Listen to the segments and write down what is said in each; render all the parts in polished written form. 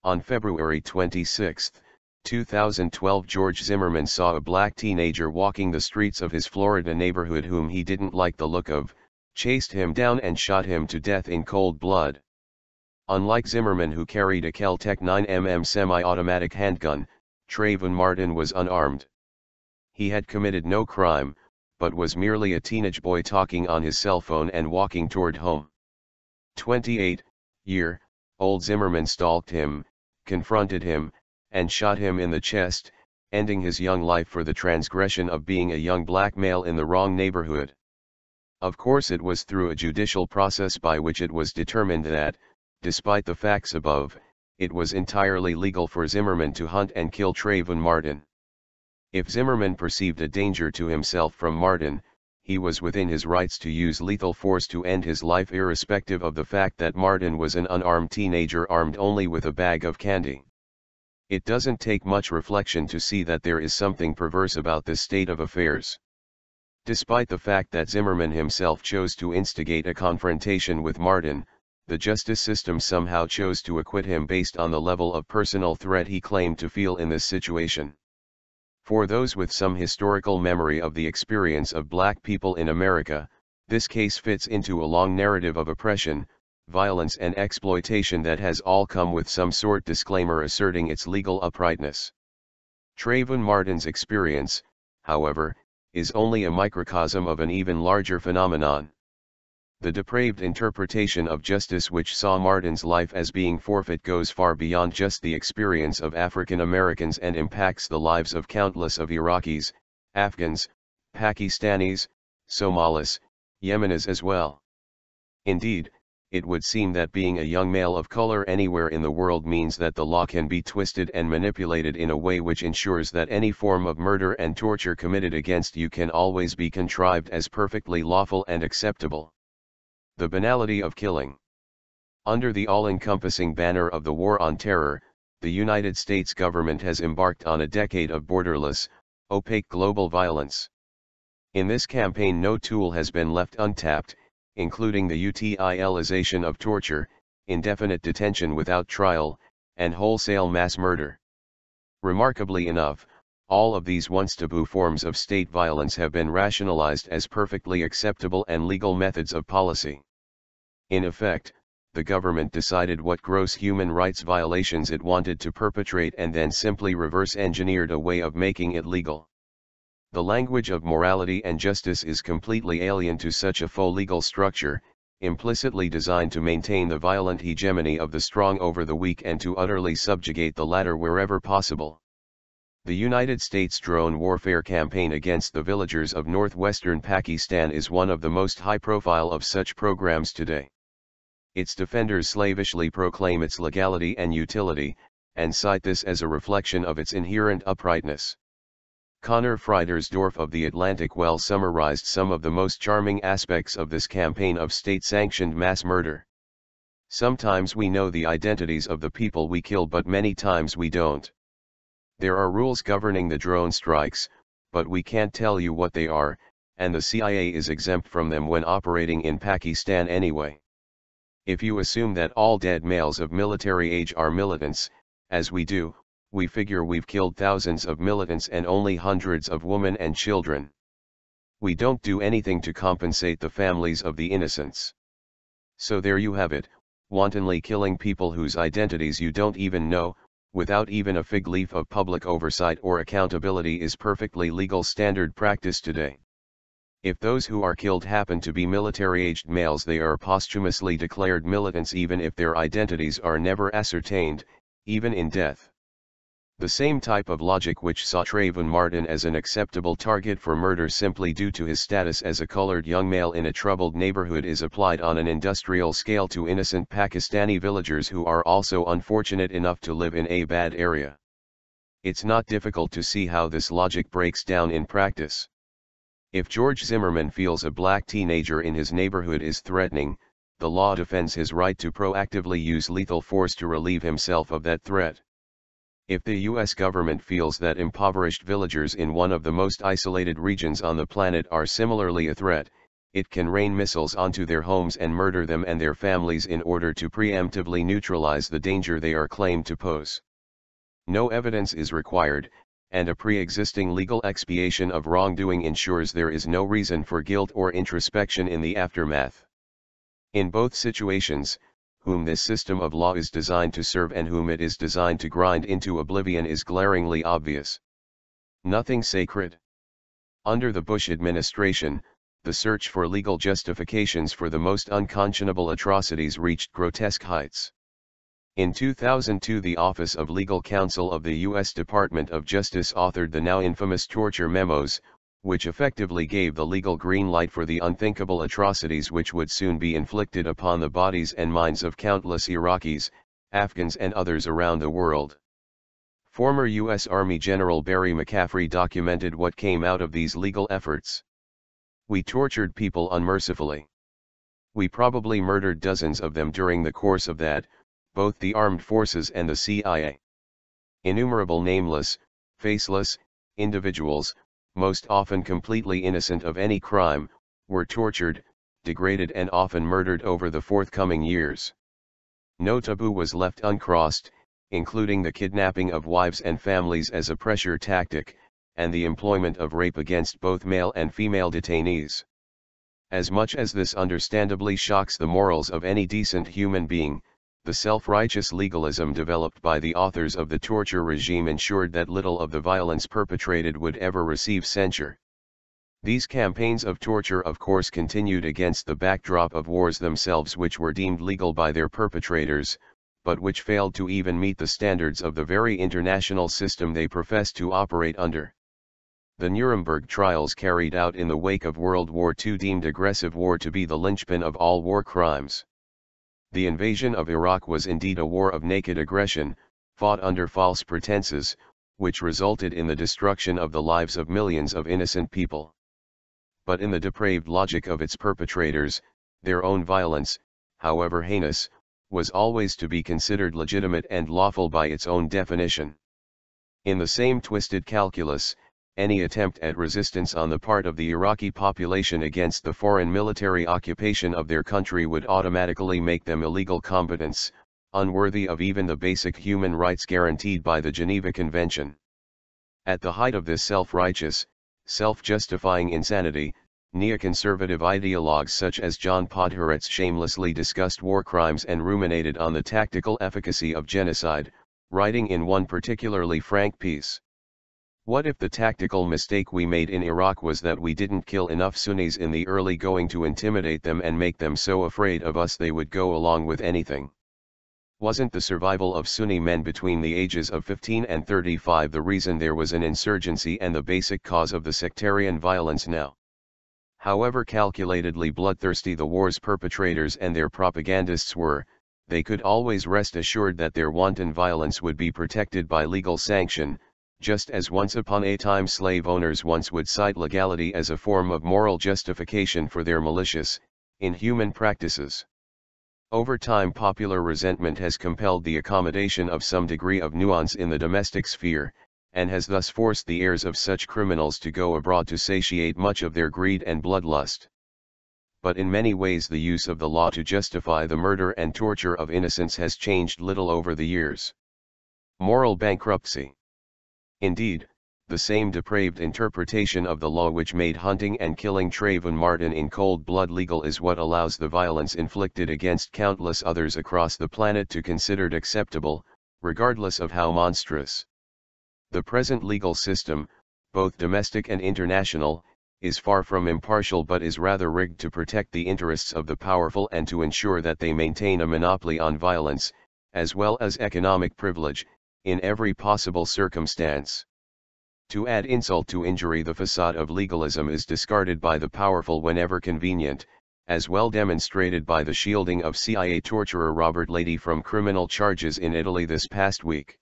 On February 26, 2012, George Zimmerman saw a black teenager walking the streets of his Florida neighborhood whom he didn't like the look of, chased him down and shot him to death in cold blood. Unlike Zimmerman, who carried a Kel-Tec 9mm semi-automatic handgun, Trayvon Martin was unarmed. He had committed no crime, but was merely a teenage boy talking on his cell phone and walking toward home. 28-year-old Zimmerman stalked him, confronted him, and shot him in the chest, ending his young life for the transgression of being a young black male in the wrong neighborhood. Of course, it was through a judicial process by which it was determined that, despite the facts above, it was entirely legal for Zimmerman to hunt and kill Trayvon Martin. If Zimmerman perceived a danger to himself from Martin, he was within his rights to use lethal force to end his life, irrespective of the fact that Martin was an unarmed teenager armed only with a bag of candy. It doesn't take much reflection to see that there is something perverse about this state of affairs. Despite the fact that Zimmerman himself chose to instigate a confrontation with Martin, the justice system somehow chose to acquit him based on the level of personal threat he claimed to feel in this situation. For those with some historical memory of the experience of black people in America, this case fits into a long narrative of oppression, violence and exploitation that has all come with some sort disclaimer asserting its legal uprightness. Trayvon Martin's experience, however, is only a microcosm of an even larger phenomenon. The depraved interpretation of justice which saw Martin's life as being forfeit goes far beyond just the experience of African Americans and impacts the lives of countless of Iraqis, Afghans, Pakistanis, Somalis, Yemenis as well. Indeed, it would seem that being a young male of color anywhere in the world means that the law can be twisted and manipulated in a way which ensures that any form of murder and torture committed against you can always be contrived as perfectly lawful and acceptable. The banality of killing. Under the all-encompassing banner of the War on Terror, the United States government has embarked on a decade of borderless, opaque global violence. In this campaign, no tool has been left untapped, including the utilization of torture, indefinite detention without trial, and wholesale mass murder. Remarkably enough, all of these once taboo forms of state violence have been rationalized as perfectly acceptable and legal methods of policy. In effect, the government decided what gross human rights violations it wanted to perpetrate and then simply reverse-engineered a way of making it legal. The language of morality and justice is completely alien to such a faux legal structure, implicitly designed to maintain the violent hegemony of the strong over the weak and to utterly subjugate the latter wherever possible. The United States drone warfare campaign against the villagers of northwestern Pakistan is one of the most high-profile of such programs today. Its defenders slavishly proclaim its legality and utility, and cite this as a reflection of its inherent uprightness. Connor Friedersdorf of The Atlantic well summarized some of the most charming aspects of this campaign of state-sanctioned mass murder. Sometimes we know the identities of the people we kill, but many times we don't. There are rules governing the drone strikes, but we can't tell you what they are, and the CIA is exempt from them when operating in Pakistan anyway. If you assume that all dead males of military age are militants, as we do, we figure we've killed thousands of militants and only hundreds of women and children. We don't do anything to compensate the families of the innocents. So there you have it, wantonly killing people whose identities you don't even know, without even a fig leaf of public oversight or accountability, is perfectly legal standard practice today. If those who are killed happen to be military-aged males, they are posthumously declared militants even if their identities are never ascertained, even in death. The same type of logic which saw Trayvon Martin as an acceptable target for murder simply due to his status as a colored young male in a troubled neighborhood is applied on an industrial scale to innocent Pakistani villagers who are also unfortunate enough to live in a bad area. It's not difficult to see how this logic breaks down in practice. If George Zimmerman feels a black teenager in his neighborhood is threatening, the law defends his right to proactively use lethal force to relieve himself of that threat. If the U.S. government feels that impoverished villagers in one of the most isolated regions on the planet are similarly a threat, it can rain missiles onto their homes and murder them and their families in order to preemptively neutralize the danger they are claimed to pose. No evidence is required, and a pre-existing legal expiation of wrongdoing ensures there is no reason for guilt or introspection in the aftermath. In both situations, whom this system of law is designed to serve and whom it is designed to grind into oblivion is glaringly obvious. Nothing sacred. Under the Bush administration, the search for legal justifications for the most unconscionable atrocities reached grotesque heights. In 2002, the Office of Legal Counsel of the U.S. Department of Justice authored the now infamous torture memos, which effectively gave the legal green light for the unthinkable atrocities which would soon be inflicted upon the bodies and minds of countless Iraqis, Afghans and others around the world. Former U.S. Army General Barry McCaffrey documented what came out of these legal efforts. "We tortured people unmercifully. We probably murdered dozens of them during the course of that, both the armed forces and the CIA. Innumerable nameless, faceless, individuals, most often completely innocent of any crime, were tortured, degraded and often murdered over the forthcoming years. No taboo was left uncrossed, including the kidnapping of wives and families as a pressure tactic, and the employment of rape against both male and female detainees. As much as this understandably shocks the morals of any decent human being, the self-righteous legalism developed by the authors of the torture regime ensured that little of the violence perpetrated would ever receive censure. These campaigns of torture of course continued against the backdrop of wars themselves which were deemed legal by their perpetrators, but which failed to even meet the standards of the very international system they professed to operate under. The Nuremberg trials carried out in the wake of World War II deemed aggressive war to be the linchpin of all war crimes. The invasion of Iraq was indeed a war of naked aggression, fought under false pretenses, which resulted in the destruction of the lives of millions of innocent people. But in the depraved logic of its perpetrators, their own violence, however heinous, was always to be considered legitimate and lawful by its own definition. In the same twisted calculus, any attempt at resistance on the part of the Iraqi population against the foreign military occupation of their country would automatically make them illegal combatants, unworthy of even the basic human rights guaranteed by the Geneva Convention. At the height of this self-righteous, self-justifying insanity, neoconservative ideologues such as John Podhoretz shamelessly discussed war crimes and ruminated on the tactical efficacy of genocide, writing in one particularly frank piece, "What if the tactical mistake we made in Iraq was that we didn't kill enough Sunnis in the early going to intimidate them and make them so afraid of us they would go along with anything? Wasn't the survival of Sunni men between the ages of 15 and 35 the reason there was an insurgency and the basic cause of the sectarian violence now? However calculatedly bloodthirsty the war's perpetrators and their propagandists were, they could always rest assured that their wanton violence would be protected by legal sanction, just as once upon a time slave owners once would cite legality as a form of moral justification for their malicious, inhuman practices. Over time popular resentment has compelled the accommodation of some degree of nuance in the domestic sphere, and has thus forced the heirs of such criminals to go abroad to satiate much of their greed and bloodlust. But in many ways the use of the law to justify the murder and torture of innocents has changed little over the years. Moral bankruptcy. Indeed, the same depraved interpretation of the law which made hunting and killing Trayvon Martin in cold blood legal is what allows the violence inflicted against countless others across the planet to be considered acceptable, regardless of how monstrous. The present legal system, both domestic and international, is far from impartial but is rather rigged to protect the interests of the powerful and to ensure that they maintain a monopoly on violence, as well as economic privilege, in every possible circumstance. To add insult to injury, the facade of legalism is discarded by the powerful whenever convenient, as well demonstrated by the shielding of CIA torturer Robert Lady from criminal charges in Italy this past week.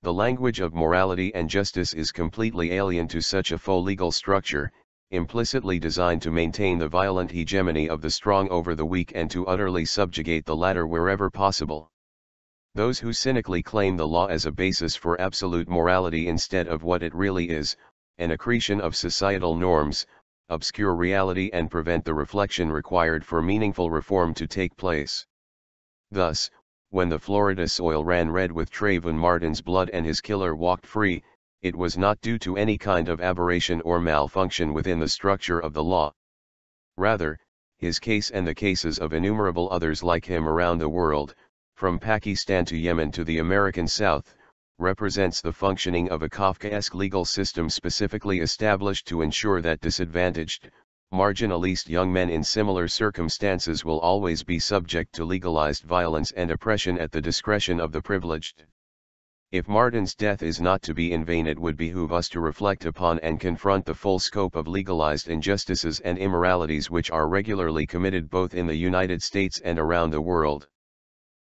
The language of morality and justice is completely alien to such a faux legal structure, implicitly designed to maintain the violent hegemony of the strong over the weak and to utterly subjugate the latter wherever possible. Those who cynically claim the law as a basis for absolute morality instead of what it really is, an accretion of societal norms, obscure reality and prevent the reflection required for meaningful reform to take place. Thus, when the Florida soil ran red with Trayvon Martin's blood and his killer walked free, it was not due to any kind of aberration or malfunction within the structure of the law. Rather, his case and the cases of innumerable others like him around the world, from Pakistan to Yemen to the American South, represents the functioning of a Kafkaesque legal system specifically established to ensure that disadvantaged, marginalized young men in similar circumstances will always be subject to legalized violence and oppression at the discretion of the privileged. If Martin's death is not to be in vain, it would behoove us to reflect upon and confront the full scope of legalized injustices and immoralities which are regularly committed both in the United States and around the world.